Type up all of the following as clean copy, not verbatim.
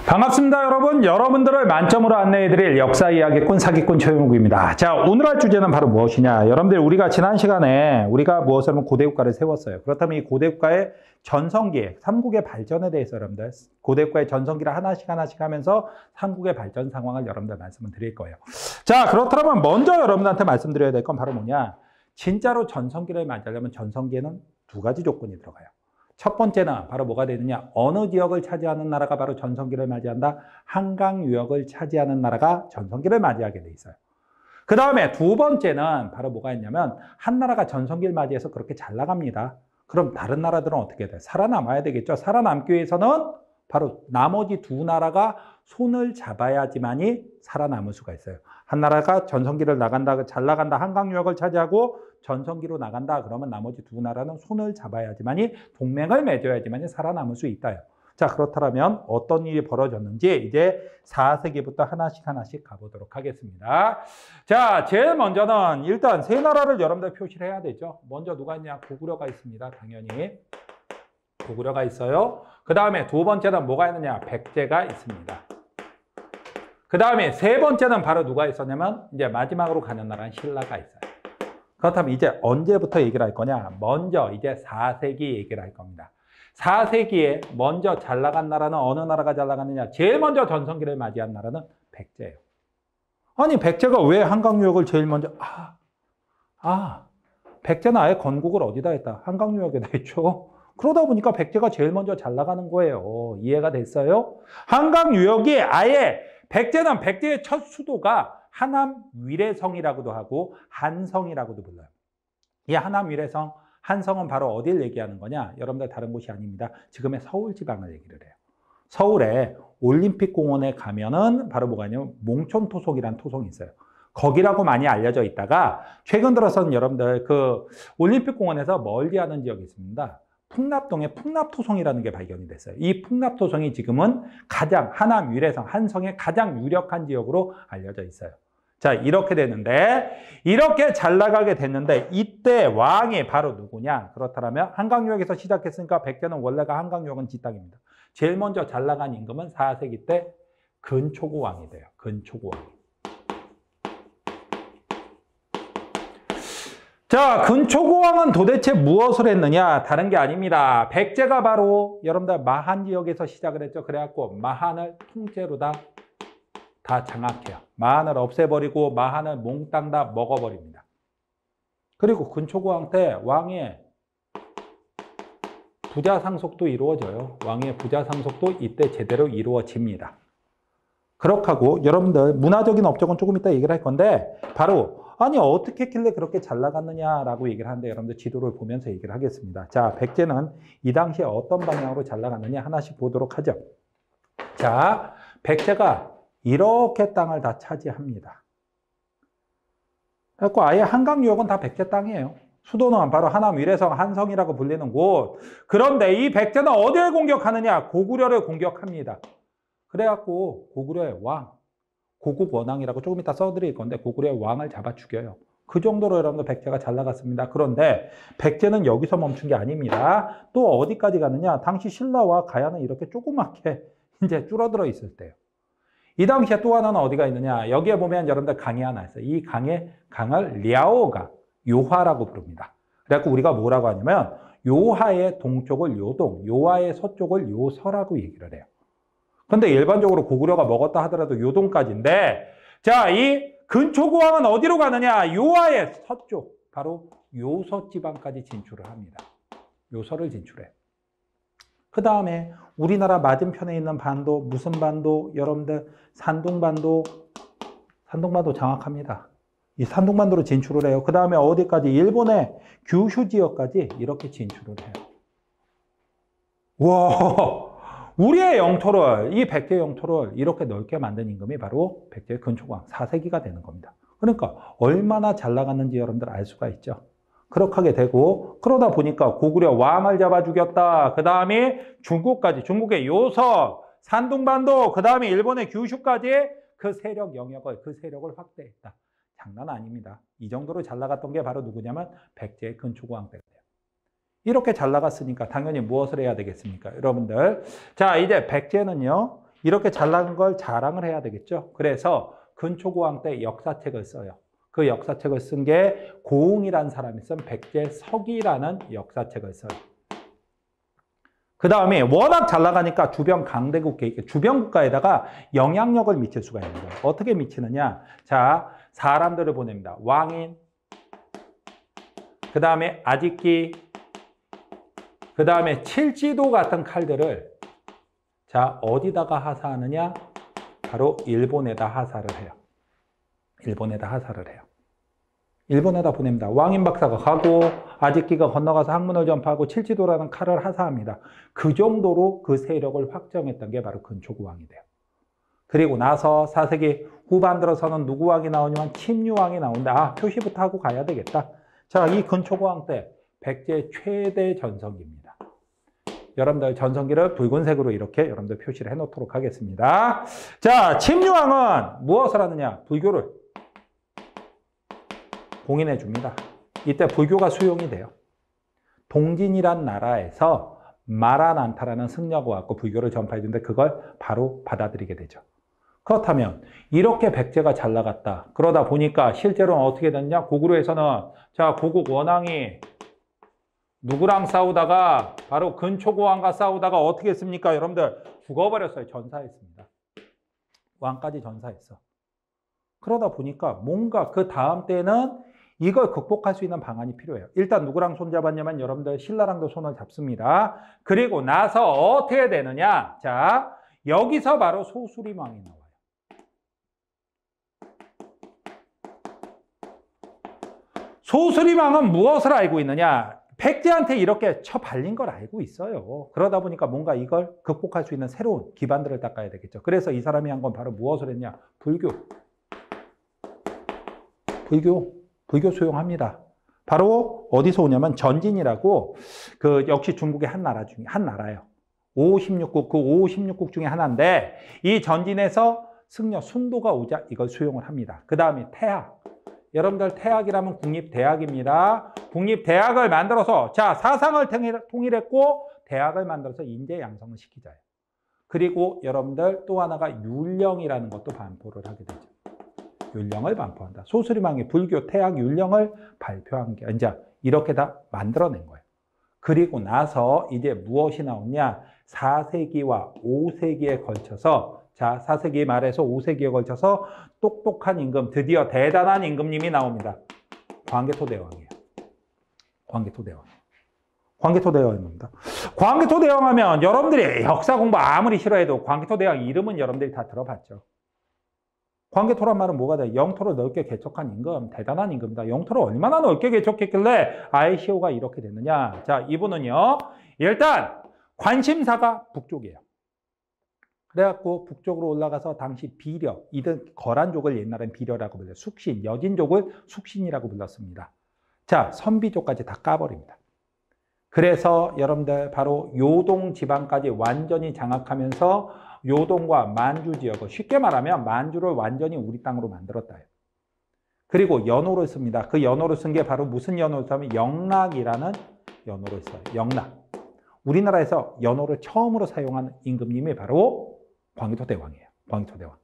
반갑습니다, 여러분. 여러분들을 만점으로 안내해드릴 역사 이야기꾼 사기꾼 최용욱입니다. 자, 오늘 할 주제는 바로 무엇이냐? 여러분들, 우리가 지난 시간에 우리가 무엇을 하면 고대국가를 세웠어요. 그렇다면 이 고대국가의 전성기, 삼국의 발전에 대해서 여러분들 고대국가의 전성기를 하나씩 하면서 삼국의 발전 상황을 여러분들 말씀을 드릴 거예요. 자, 그렇다면 먼저 여러분들한테 말씀드려야 될 건 바로 뭐냐? 진짜로 전성기를 맞이하려면 전성기에는 두 가지 조건이 들어가요. 첫 번째는 바로 뭐가 되느냐? 어느 지역을 차지하는 나라가 바로 전성기를 맞이한다? 한강 유역을 차지하는 나라가 전성기를 맞이하게 돼 있어요. 그 다음에 두 번째는 바로 뭐가 있냐면 한 나라가 전성기를 맞이해서 그렇게 잘 나갑니다. 그럼 다른 나라들은 어떻게 돼요? 살아남아야 되겠죠. 살아남기 위해서는 바로 나머지 두 나라가 손을 잡아야지만이 살아남을 수가 있어요. 한 나라가 전성기를 나간다, 잘 나간다, 한강 유역을 차지하고 전성기로 나간다. 그러면 나머지 두 나라는 손을 잡아야지만이, 동맹을 맺어야지만이 살아남을 수 있다요. 자, 그렇다면 어떤 일이 벌어졌는지 이제 4세기부터 하나씩 가보도록 하겠습니다. 자, 제일 먼저는 일단 세 나라를 여러분들 표시를 해야 되죠. 먼저 누가 있냐? 고구려가 있습니다. 당연히 고구려가 있어요. 그 다음에 두 번째는 뭐가 있느냐? 백제가 있습니다. 그 다음에 세 번째는 바로 누가 있었냐면 이제 마지막으로 가는 나라는 신라가 있어요. 그렇다면 이제 언제부터 얘기를 할 거냐? 먼저 이제 4세기 얘기를 할 겁니다. 4세기에 먼저 잘 나간 나라는 어느 나라가 잘 나갔느냐? 제일 먼저 전성기를 맞이한 나라는 백제예요. 아니, 백제가 왜 한강 유역을 제일 먼저 백제는 아예 건국을 어디다 했다? 한강 유역에다 했죠. 그러다 보니까 백제가 제일 먼저 잘 나가는 거예요. 이해가 됐어요? 한강 유역이 아예 백제는 백제의 첫 수도가 하남 위례성이라고도 하고 한성이라고도 불러요. 이 하남 위례성, 한성은 바로 어디를 얘기하는 거냐? 여러분들 다른 곳이 아닙니다. 지금의 서울 지방을 얘기를 해요. 서울에 올림픽공원에 가면은 바로 뭐가 있냐면 몽촌토속이라는 토성이 있어요. 거기라고 많이 알려져 있다가 최근 들어서는 여러분들 그 올림픽공원에서 멀리하는 지역이 있습니다. 풍납동에 풍납토성이라는 게 발견이 됐어요. 이 풍납토성이 지금은 가장 하남 위례성, 한성의 가장 유력한 지역으로 알려져 있어요. 자, 이렇게 되는데, 이렇게 잘 나가게 됐는데 이때 왕이 바로 누구냐? 그렇다면 한강유역에서 시작했으니까 백제는 원래가 한강유역은 지 땅입니다. 제일 먼저 잘 나간 임금은 4세기 때 근초고왕이 돼요. 근초고왕. 자, 근초고왕은 도대체 무엇을 했느냐? 다른 게 아닙니다. 백제가 바로 여러분들 마한 지역에서 시작을 했죠. 그래갖고 마한을 통째로 다 장악해요. 마한을 없애버리고 마한을 몽땅 다 먹어버립니다. 그리고 근초고왕 때 왕의 부자 상속도 이루어져요. 왕의 부자 상속도 이때 제대로 이루어집니다. 그렇게 하고 여러분들 문화적인 업적은 조금 이따 얘기를 할 건데 바로 아니 어떻게 했길래 그렇게 잘 나갔느냐라고 얘기를 하는데 여러분들 지도를 보면서 얘기를 하겠습니다. 자, 백제는 이 당시에 어떤 방향으로 잘 나갔느냐 하나씩 보도록 하죠. 자, 백제가 이렇게 땅을 다 차지합니다. 그래서 아예 한강 유역은 다 백제 땅이에요. 수도는 바로 하남 위례성 한성이라고 불리는 곳. 그런데 이 백제는 어디를 공격하느냐? 고구려를 공격합니다. 그래갖고 고구려의 왕, 고국 원왕이라고 조금 이따 써드릴 건데 고구려의 왕을 잡아 죽여요. 그 정도로 여러분들 백제가 잘 나갔습니다. 그런데 백제는 여기서 멈춘 게 아닙니다. 또 어디까지 가느냐? 당시 신라와 가야는 이렇게 조그맣게 이제 줄어들어 있을 때요. 이 당시에 또 하나는 어디가 있느냐? 여기에 보면 여러분들 강이 하나 있어요. 이 강을 랴오가, 요하라고 부릅니다. 그래갖고 우리가 뭐라고 하냐면 요하의 동쪽을 요동, 요하의 서쪽을 요서라고 얘기를 해요. 근데 일반적으로 고구려가 먹었다 하더라도 요동까지인데, 자, 이 근초고왕은 어디로 가느냐? 요하의 서쪽, 바로 요서 지방까지 진출을 합니다. 요서를 진출해. 그 다음에 우리나라 맞은편에 있는 반도, 무슨 반도? 여러분들 산둥반도 장악합니다. 이 산둥반도로 진출을 해요. 그 다음에 어디까지? 일본의 규슈 지역까지 이렇게 진출을 해요. 와! 우리의 영토를, 이 백제 영토를 이렇게 넓게 만든 임금이 바로 백제의 근초고왕 4세기가 되는 겁니다. 그러니까 얼마나 잘 나갔는지 여러분들 알 수가 있죠. 그렇게 하게 되고 그러다 보니까 고구려 왕을 잡아 죽였다. 그 다음에 중국까지, 중국의 요서, 산둥반도, 그 다음에 일본의 규슈까지 그 세력 영역을, 그 세력을 확대했다. 장난 아닙니다. 이 정도로 잘 나갔던 게 바로 누구냐면 백제의 근초고왕 때예요. 이렇게 잘 나갔으니까 당연히 무엇을 해야 되겠습니까? 여러분들. 자, 이제 백제는요, 이렇게 잘난 걸 자랑을 해야 되겠죠. 그래서 근초고왕 때 역사책을 써요. 그 역사책을 쓴 게 고웅이라는 사람이 쓴 백제석이라는 역사책을 써요. 그 다음에 워낙 잘 나가니까 주변 강대국, 주변 국가에다가 영향력을 미칠 수가 있는 거예요. 어떻게 미치느냐? 자, 사람들을 보냅니다. 왕인, 그 다음에 아직기, 그 다음에 칠지도 같은 칼들을 자, 어디다가 하사하느냐? 바로 일본에다 하사를 해요. 일본에다 하사를 해요. 일본에다 보냅니다. 왕인 박사가 가고 아직기가 건너가서 학문을 전파하고 칠지도라는 칼을 하사합니다. 그 정도로 그 세력을 확정했던 게 바로 근초고왕이 돼요. 그리고 나서 4세기 후반 들어서는 누구 왕이 나오냐면 침유왕이 나온다. 아, 표시부터 하고 가야 되겠다. 자, 이 근초고왕 때 백제 최대 전성기입니다. 여러분들 전성기를 붉은색으로 이렇게 여러분들 표시를 해놓도록 하겠습니다. 자, 침유왕은 무엇을 하느냐? 불교를 공인해 줍니다. 이때 불교가 수용이 돼요. 동진이란 나라에서 마라난타라는 승려가 왔고 불교를 전파해 주는데 그걸 바로 받아들이게 되죠. 그렇다면 이렇게 백제가 잘 나갔다. 그러다 보니까 실제로는 어떻게 됐냐? 고구려에서는 자, 고국 원왕이 누구랑 싸우다가 바로 근초고왕과 싸우다가 어떻게 했습니까? 여러분들 죽어버렸어요. 전사했습니다. 왕까지 전사했어. 그러다 보니까 뭔가 그 다음 때는 이걸 극복할 수 있는 방안이 필요해요. 일단 누구랑 손잡았냐면 여러분들 신라랑도 손을 잡습니다. 그리고 나서 어떻게 되느냐? 자, 여기서 바로 소수림왕이 나와요. 소수림왕은 무엇을 알고 있느냐? 백제한테 이렇게 처발린 걸 알고 있어요. 그러다 보니까 뭔가 이걸 극복할 수 있는 새로운 기반들을 닦아야 되겠죠. 그래서 이 사람이 한 건 바로 무엇을 했냐? 불교 수용합니다. 바로 어디서 오냐면 전진이라고 그 역시 중국의 한 나라 중에 한 나라예요. 556국, 그 556국 중에 하나인데 이 전진에서 승려 순도가 오자 이걸 수용을 합니다. 그 다음에 태학. 여러분들 태학이라면 국립대학입니다. 국립대학을 만들어서 자, 사상을 통일했고 대학을 만들어서 인재 양성을 시키자요. 그리고 여러분들 또 하나가 율령이라는 것도 반포를 하게 되죠. 율령을 반포한다. 소수림왕이 불교 태학 율령을 발표한 게 이제 이렇게 다 만들어낸 거예요. 그리고 나서 이제 무엇이 나오냐? 4세기와 5세기에 걸쳐서 자, 4세기 말에서 5세기에 걸쳐서 똑똑한 임금, 드디어 대단한 임금님이 나옵니다. 광개토대왕이에요. 광개토대왕입니다. 광개토대왕 하면 여러분들이 역사 공부 아무리 싫어해도 광개토대왕 이름은 여러분들이 다 들어봤죠. 광개토란 말은 뭐가 돼? 영토를 넓게 개척한 임금, 대단한 임금이다. 영토를 얼마나 넓게 개척했길래 아이시오가 이렇게 됐느냐? 자, 이분은요, 일단 관심사가 북쪽이에요. 그래갖고 북쪽으로 올라가서 당시 비려, 이들 거란족을 옛날엔 비려라고 불려요. 숙신, 여진족을 숙신이라고 불렀습니다. 자, 선비족까지 다 까버립니다. 그래서 여러분들 바로 요동 지방까지 완전히 장악하면서 요동과 만주 지역을 쉽게 말하면 만주를 완전히 우리 땅으로 만들었다. 그리고 연호를 씁니다. 그 연호를 쓴 게 바로 무슨 연호를 쓰면 영락이라는 연호를 써요. 영락. 우리나라에서 연호를 처음으로 사용한 임금님이 바로 광개토대왕이에요. 광개토대왕.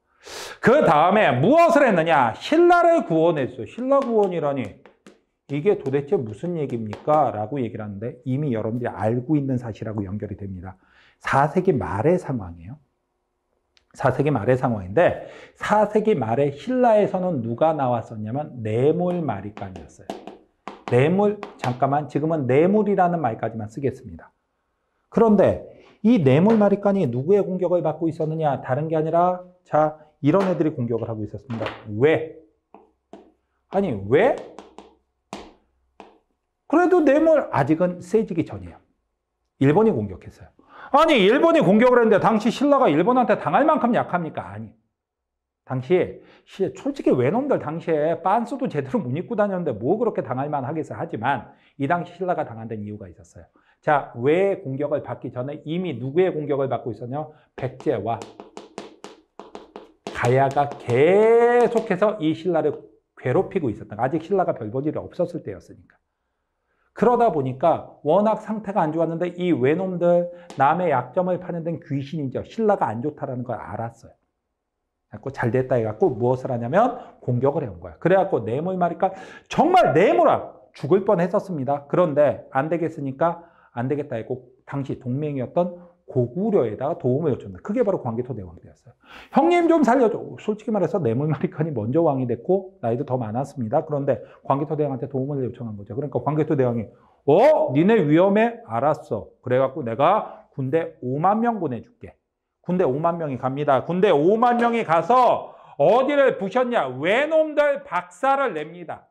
그 다음에 무엇을 했느냐? 신라를 구원했어요. 신라 구원이라니 이게 도대체 무슨 얘기입니까? 라고 얘기를 하는데 이미 여러분들이 알고 있는 사실하고 연결이 됩니다. 4세기 말의 상황이에요. 4세기 말의 상황인데 4세기 말에 신라에서는 누가 나왔었냐면 뇌물마리간이었어요. 뇌물, 잠깐만 지금은 뇌물이라는 말까지만 쓰겠습니다. 그런데 이 뇌물마리간이 누구의 공격을 받고 있었느냐? 다른 게 아니라 자, 이런 애들이 공격을 하고 있었습니다. 왜? 아니 왜? 그래도 뇌물 아직은 세지기 전이에요. 일본이 공격했어요. 아니 일본이 공격을 했는데 당시 신라가 일본한테 당할 만큼 약합니까? 아니. 당시에 솔직히 외놈들 당시에 빤스도 제대로 못 입고 다녔는데 뭐 그렇게 당할 만하겠어 하지만 이 당시 신라가 당한 데는 이유가 있었어요. 자, 왜 공격을 받기 전에 이미 누구의 공격을 받고 있었냐? 백제와 가야가 계속해서 이 신라를 괴롭히고 있었던, 아직 신라가 별 볼 일이 없었을 때였으니까. 그러다 보니까 워낙 상태가 안 좋았는데 이 외놈들 남의 약점을 파는 데는 귀신이죠. 신라가 안 좋다라는 걸 알았어요. 그래갖고 잘 됐다 해갖고 무엇을 하냐면 공격을 해온 거야. 그래갖고 내몰마리까 정말 내몰아 죽을 뻔했었습니다. 그런데 안 되겠으니까 안 되겠다 했고 당시 동맹이었던 고구려에다가 도움을 요청합니다. 그게 바로 광개토 대왕되었어요. 형님 좀 살려줘. 솔직히 말해서 내몰마리칸이 먼저 왕이 됐고 나이도 더 많았습니다. 그런데 광개토 대왕한테 도움을 요청한 거죠. 그러니까 광개토 대왕이 니네 위험해? 알았어. 그래갖고 내가 군대 5만 명 보내줄게. 군대 5만 명이 갑니다. 군대 5만 명이 가서 어디를 부셨냐? 외놈들 박살을 냅니다.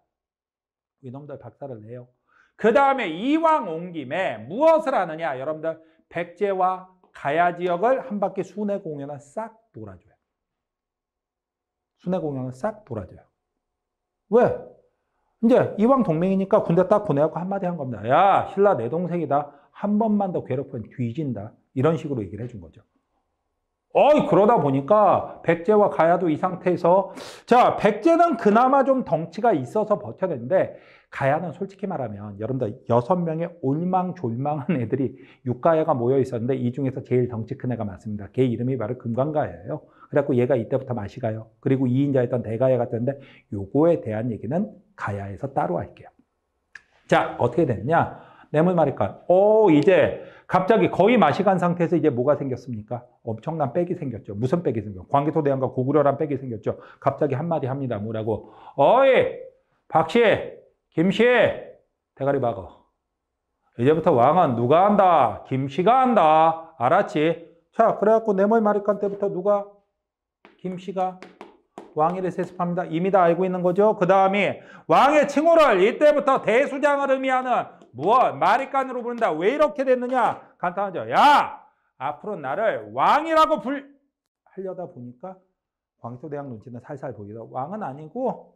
외놈들 박살을 내요. 그 다음에 이왕 온 김에 무엇을 하느냐? 여러분들 백제와 가야 지역을 한 바퀴 순회 공연을 싹 돌아줘요. 순회 공연을 싹 돌아줘요. 왜? 이제 이왕 동맹이니까 군대 딱 보내갖고 한마디 한 겁니다. 야, 신라 내 동생이다. 한 번만 더 괴롭히면 뒤진다. 이런 식으로 얘기를 해준 거죠. 그러다 보니까 백제와 가야도 이 상태에서 자, 백제는 그나마 좀 덩치가 있어서 버텨냈는데 가야는 솔직히 말하면 여러분들 6명의 올망졸망한 애들이 육가야가 모여 있었는데 이 중에서 제일 덩치 큰 애가 맞습니다. 걔 이름이 바로 금강가야예요. 그래갖고 얘가 이때부터 맛이 가요. 그리고 2인자였던 대가야가 됐는데 요거에 대한 얘기는 가야에서 따로 할게요. 자, 어떻게 됐냐? 내물마리칸. 이제 갑자기 거의 맛이 간 상태에서 이제 뭐가 생겼습니까? 엄청난 빽이 생겼죠. 무슨 빽이 생겼죠? 광개토 대왕과 고구려란 빽이 생겼죠. 갑자기 한마디 합니다. 뭐라고? 어이, 박씨, 김씨, 대가리 박어. 이제부터 왕은 누가 한다? 김씨가 한다. 알았지? 자, 그래갖고 내물마리칸 때부터 누가? 김씨가 왕위를 세습합니다. 이미 다 알고 있는 거죠. 그 다음에 왕의 칭호를 이때부터 대수장을 의미하는 무엇? 마리칸으로 부른다. 왜 이렇게 됐느냐? 간단하죠. 야! 앞으로 나를 왕이라고 하려다 보니까 광개토 대왕 눈치는 살살 보이다. 왕은 아니고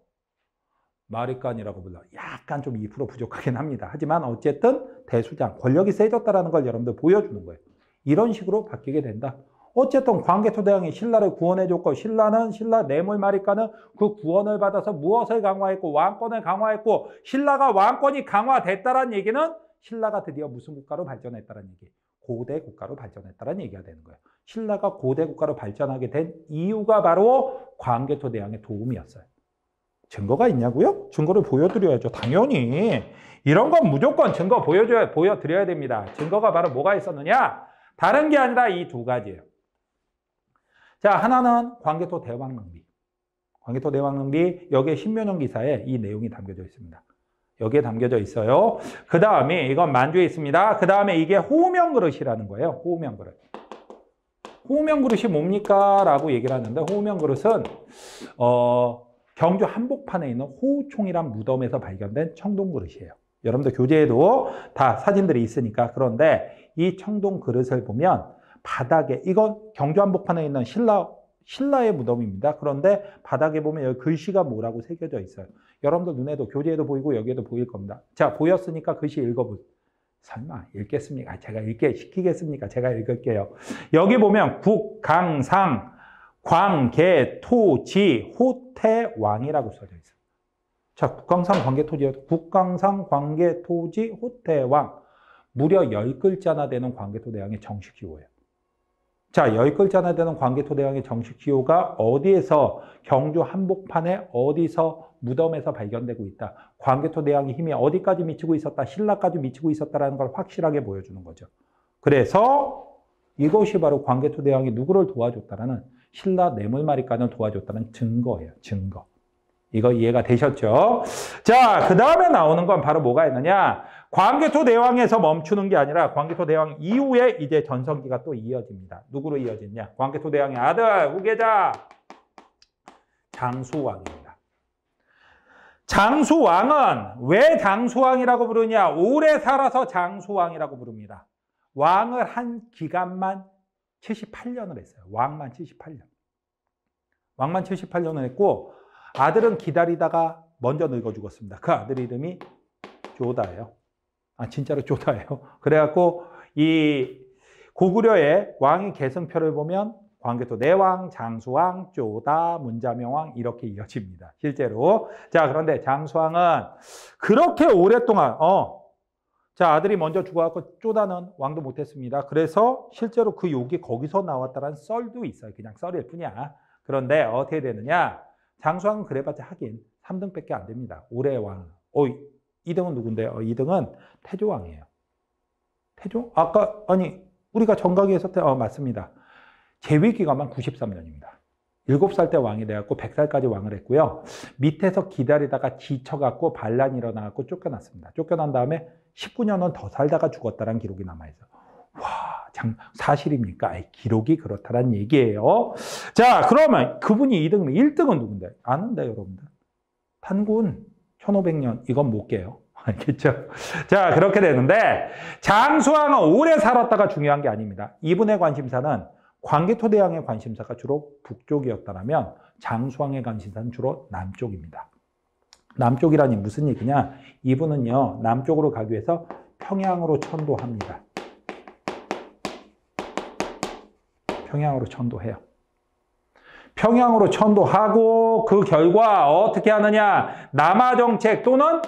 마리칸이라고 불러. 약간 좀 2% 부족하긴 합니다. 하지만 어쨌든 대수장, 권력이 세졌다는 걸 여러분들 보여주는 거예요. 이런 식으로 바뀌게 된다. 어쨌든 광개토 대왕이 신라를 구원해줬고 신라 내몰마리칸은 그 구원을 받아서 무엇을 강화했고 왕권을 강화했고 신라가 왕권이 강화됐다는 얘기는 신라가 드디어 무슨 국가로 발전했다는 얘기? 고대 국가로 발전했다는 얘기가 되는 거예요. 신라가 고대 국가로 발전하게 된 이유가 바로 광개토 대왕의 도움이었어요. 증거가 있냐고요? 증거를 보여드려야죠. 당연히 이런 건 무조건 증거 보여드려야 됩니다. 증거가 바로 뭐가 있었느냐? 다른 게 아니라 이 두 가지예요. 자, 하나는 광개토 대왕릉비. 광개토 대왕릉비, 여기에 신묘년 기사에 이 내용이 담겨져 있습니다. 여기에 담겨져 있어요. 그 다음에 이건 만주에 있습니다. 그 다음에 이게 호명 그릇이라는 거예요. 호명 그릇. 호명 그릇이 뭡니까? 라고 얘기를 하는데 호명 그릇은 경주 한복판에 있는 호우총이란 무덤에서 발견된 청동 그릇이에요. 여러분들 교재에도 다 사진들이 있으니까. 그런데 이 청동 그릇을 보면 바닥에, 이건 경주 한복판에 있는 신라의 무덤입니다. 그런데 바닥에 보면 여기 글씨가 뭐라고 새겨져 있어요. 여러분들 눈에도 교재에도 보이고 여기에도 보일 겁니다. 자, 보였으니까 글씨 읽어보세요. 설마 읽겠습니까? 제가 읽게 시키겠습니까? 제가 읽을게요. 여기 보면 국강상 광개토지 호태왕이라고 써져 있어요. 자, 국강상 광개토지, 국강상 광개토지 호태왕. 무려 10글자나 되는 광개토 대왕의 정식 기호예요. 자, 10글자나 되는 광개토 대왕의 정식 기호가 어디에서, 경주 한복판에 어디서 무덤에서 발견되고 있다. 광개토 대왕의 힘이 어디까지 미치고 있었다. 신라까지 미치고 있었다는 걸 확실하게 보여주는 거죠. 그래서 이것이 바로 광개토 대왕이 누구를 도와줬다라는, 신라 내물마리칸을 도와줬다는 증거예요. 증거. 이거 이해가 되셨죠? 자, 그 다음에 나오는 건 바로 뭐가 있느냐? 광개토 대왕에서 멈추는 게 아니라 광개토 대왕 이후에 이제 전성기가 또 이어집니다. 누구로 이어지냐? 광개토 대왕의 아들, 후계자 장수왕입니다. 장수왕은 왜 장수왕이라고 부르냐? 오래 살아서 장수왕이라고 부릅니다. 왕을 한 기간만 78년을 했어요. 왕만 78년. 왕만 78년을 했고 아들은 기다리다가 먼저 늙어 죽었습니다. 그 아들 이름이 조다예요. 진짜로 조다예요. 그래갖고 이 고구려의 왕의 계승표를 보면 광개토 내왕, 장수왕, 조다, 문자명왕 이렇게 이어집니다. 실제로. 자, 그런데 장수왕은 그렇게 오랫동안 자, 아들이 먼저 죽어갖고 쪼다는 왕도 못했습니다. 그래서 실제로 그 욕이 거기서 나왔다는 썰도 있어요. 그냥 썰일 뿐이야. 그런데 어떻게 되느냐? 장수왕은 그래봤자 하긴 3등밖에 안 됩니다. 올해 왕. 2등은 누군데요? 2등은 태조왕이에요. 태조? 아까 아니 우리가 정각에서 맞습니다. 재위 기간만 93년입니다. 7살 때 왕이 돼갖고 100살까지 왕을 했고요. 밑에서 기다리다가 지쳐갖고 반란이 일어나갖고 쫓겨났습니다. 쫓겨난 다음에 19년은 더 살다가 죽었다는 기록이 남아있어요. 와, 사실입니까? 기록이 그렇다는 얘기예요. 자, 그러면 그분이 2등, 1등은 누군데? 아는데, 여러분들. 탄군 1500년, 이건 못 깨요. 알겠죠? 자, 그렇게 되는데, 장수왕은 오래 살았다가 중요한 게 아닙니다. 이분의 관심사는 광개토대왕의 관심사가 주로 북쪽이었다면 장수왕의 관심사는 주로 남쪽입니다. 남쪽이라니 무슨 얘기냐? 이분은요, 남쪽으로 가기 위해서 평양으로 천도합니다. 평양으로 천도해요. 평양으로 천도하고 그 결과 어떻게 하느냐? 남하정책 또는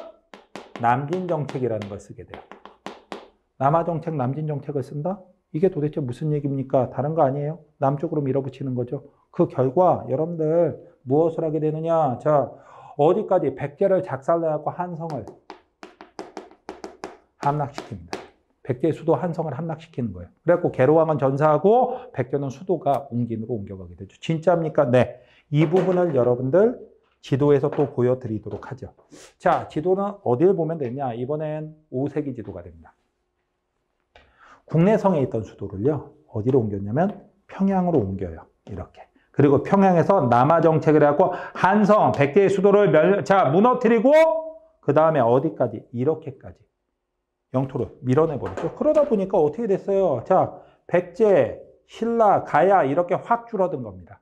남진정책이라는 걸 쓰게 돼요. 남하정책, 남진정책을 쓴다? 이게 도대체 무슨 얘기입니까? 다른 거 아니에요? 남쪽으로 밀어붙이는 거죠. 그 결과 여러분들 무엇을 하게 되느냐? 자, 어디까지? 백제를 작살내갖고 한성을 함락시킵니다. 백제의 수도 한성을 함락시키는 거예요. 그래갖고 계로왕은 전사하고 백제는 수도가 웅진으로 옮겨가게 되죠. 진짜입니까? 네. 이 부분을 여러분들 지도에서 또 보여드리도록 하죠. 자, 지도는 어디를 보면 되냐? 이번엔 5세기 지도가 됩니다. 국내성에 있던 수도를요, 어디로 옮겼냐면 평양으로 옮겨요. 이렇게. 그리고 평양에서 남하정책을 해갖고 한성, 백제의 수도를 무너뜨리고 그 다음에 어디까지? 이렇게까지 영토를 밀어내버렸죠. 그러다 보니까 어떻게 됐어요? 자, 백제, 신라, 가야 이렇게 확 줄어든 겁니다.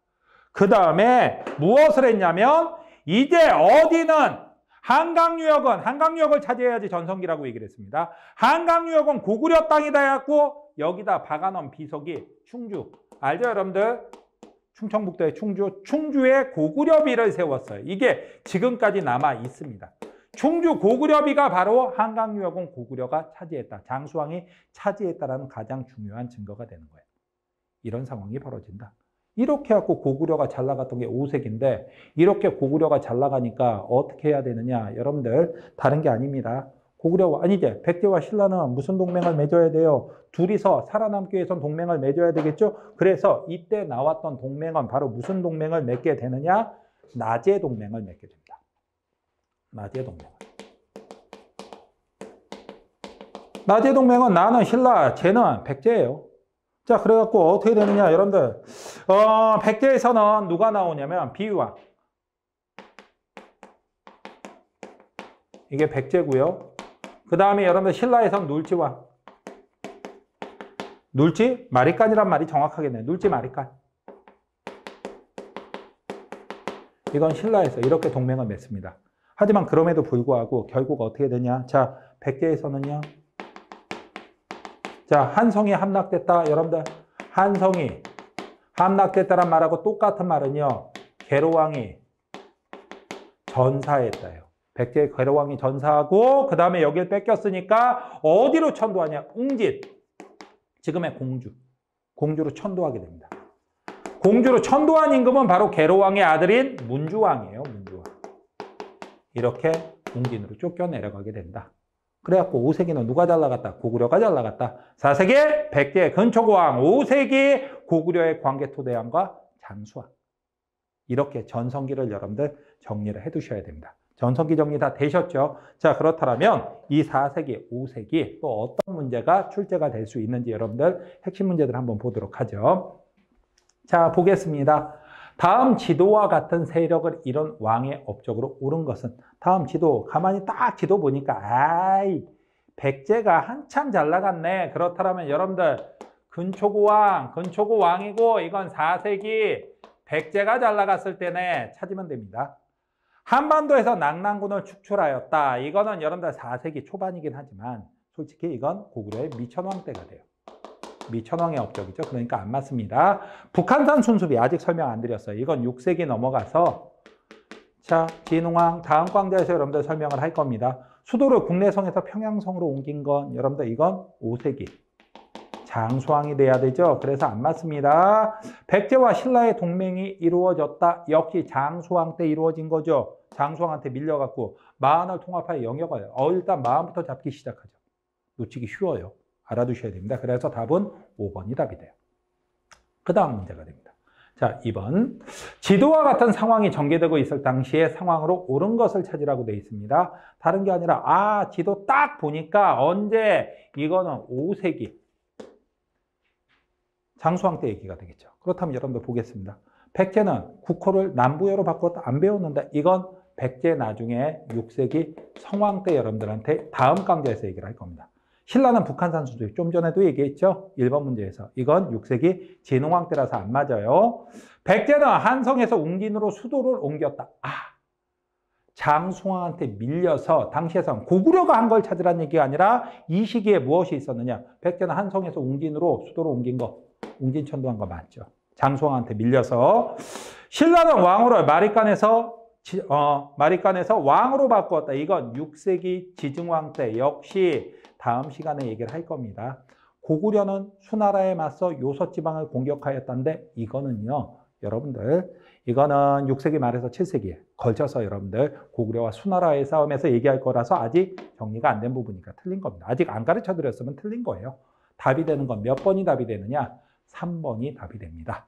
그 다음에 무엇을 했냐면 이제 어디는 한강유역을 차지해야지 전성기라고 얘기를 했습니다. 한강유역은 고구려 땅이다 해갖고 여기다 박아놓은 비석이 충주. 알죠, 여러분들? 충청북도의 충주에 고구려비를 세웠어요. 이게 지금까지 남아 있습니다. 충주 고구려비가 바로 한강유역은 고구려가 차지했다. 장수왕이 차지했다라는 가장 중요한 증거가 되는 거예요. 이런 상황이 벌어진다. 이렇게 해갖고 고구려가 잘 나갔던 게 5세기인데 이렇게 고구려가 잘 나가니까 어떻게 해야 되느냐? 여러분들 다른 게 아닙니다. 고구려와 아니지 백제와 신라는 무슨 동맹을 맺어야 돼요? 둘이서 살아남기 위해선 동맹을 맺어야 되겠죠? 그래서 이때 나왔던 동맹은 바로 무슨 동맹을 맺게 되느냐? 나제 동맹을 맺게 됩니다. 나제 동맹. 나제 동맹은 나는 신라, 쟤는 백제예요. 자, 그래갖고 어떻게 되느냐, 여러분들. 백제에서는 누가 나오냐면 비유왕. 이게 백제고요. 그 다음에 여러분들 신라에서는 놀지왕. 놀지? 마리간이란 말이 정확하겠네요. 놀지 마리간. 이건 신라에서 이렇게 동맹을 맺습니다. 하지만 그럼에도 불구하고 결국 어떻게 되냐. 자, 백제에서는요. 자, 한성이 함락됐다. 여러분들, 한성이 함락됐다란 말하고 똑같은 말은요. 계로왕이 전사했다요. 백제 계로왕이 전사하고 그 다음에 여길 뺏겼으니까 어디로 천도하냐? 웅진. 지금의 공주. 공주로 천도하게 됩니다. 공주로 천도한 임금은 바로 계로왕의 아들인 문주왕이에요. 문주왕. 이렇게 웅진으로 쫓겨내려가게 된다. 그래갖고 5세기는 누가 잘 나갔다? 고구려가 잘 나갔다. 4세기 백제 근초고왕, 5세기 고구려의 광개토대왕과 장수왕. 이렇게 전성기를 여러분들 정리를 해두셔야 됩니다. 전성기 정리 다 되셨죠? 자, 그렇다면 이 4세기, 5세기 또 어떤 문제가 출제가 될 수 있는지 여러분들 핵심 문제들 한번 보도록 하죠. 자, 보겠습니다. 다음 지도와 같은 세력을 이룬 왕의 업적으로 오른 것은 다음 지도 가만히 딱 지도 보니까 백제가 한참 잘 나갔네. 그렇다면 여러분들 근초고왕이고 이건 4세기 백제가 잘 나갔을 때네 찾으면 됩니다. 한반도에서 낙랑군을 축출하였다. 이거는 여러분들 4세기 초반이긴 하지만 솔직히 이건 고구려의 미천왕 때가 돼요. 미천왕의 업적이죠. 그러니까 안 맞습니다. 북한산 순수비 아직 설명 안 드렸어요. 이건 6세기 넘어가서 자, 진흥왕 다음 강좌에서 여러분들 설명을 할 겁니다. 수도를 국내성에서 평양성으로 옮긴 건 여러분들 이건 5세기. 장수왕이 돼야 되죠. 그래서 안 맞습니다. 백제와 신라의 동맹이 이루어졌다. 역시 장수왕 때 이루어진 거죠. 장수왕한테 밀려갖고 마한을 통합하여 영역을 일단 마한부터 잡기 시작하죠. 놓치기 쉬워요. 알아두셔야 됩니다. 그래서 답은 5번이 답이 돼요. 그 다음 문제가 됩니다. 자, 2번. 지도와 같은 상황이 전개되고 있을 당시의 상황으로 옳은 것을 찾으라고 되어 있습니다. 다른 게 아니라 지도 딱 보니까 언제 이거는 5세기 장수왕 때 얘기가 되겠죠. 그렇다면 여러분들 보겠습니다. 백제는 국호를 남부여로 바꿨다 안 배웠는데 이건 백제 나중에 6세기 성왕 때 여러분들한테 다음 강좌에서 얘기를 할 겁니다. 신라는 북한산 수도 좀 전에도 얘기했죠. 1번 문제에서. 이건 6세기 진흥왕 때라서 안 맞아요. 백제는 한성에서 웅진으로 수도를 옮겼다. 장수왕한테 밀려서 당시에선 고구려가 한 걸 찾으라는 얘기가 아니라 이 시기에 무엇이 있었느냐. 백제는 한성에서 웅진으로 수도를 옮긴 거. 웅진천도한 거 맞죠. 장수왕한테 밀려서. 신라는 왕으로 마리간에서 왕으로 바꾸었다. 이건 6세기 지증왕 때 역시 다음 시간에 얘기를 할 겁니다. 고구려는 수나라에 맞서 요서지방을 공격하였다는데 이거는요. 여러분들 이거는 6세기 말에서 7세기에 걸쳐서 여러분들 고구려와 수나라의 싸움에서 얘기할 거라서 아직 정리가 안 된 부분이니까 틀린 겁니다. 아직 안 가르쳐 드렸으면 틀린 거예요. 답이 되는 건 몇 번이 답이 되느냐? 3번이 답이 됩니다.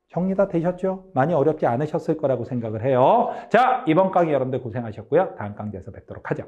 정리 다 되셨죠? 많이 어렵지 않으셨을 거라고 생각을 해요. 자, 이번 강의 여러분들 고생하셨고요. 다음 강좌에서 뵙도록 하죠.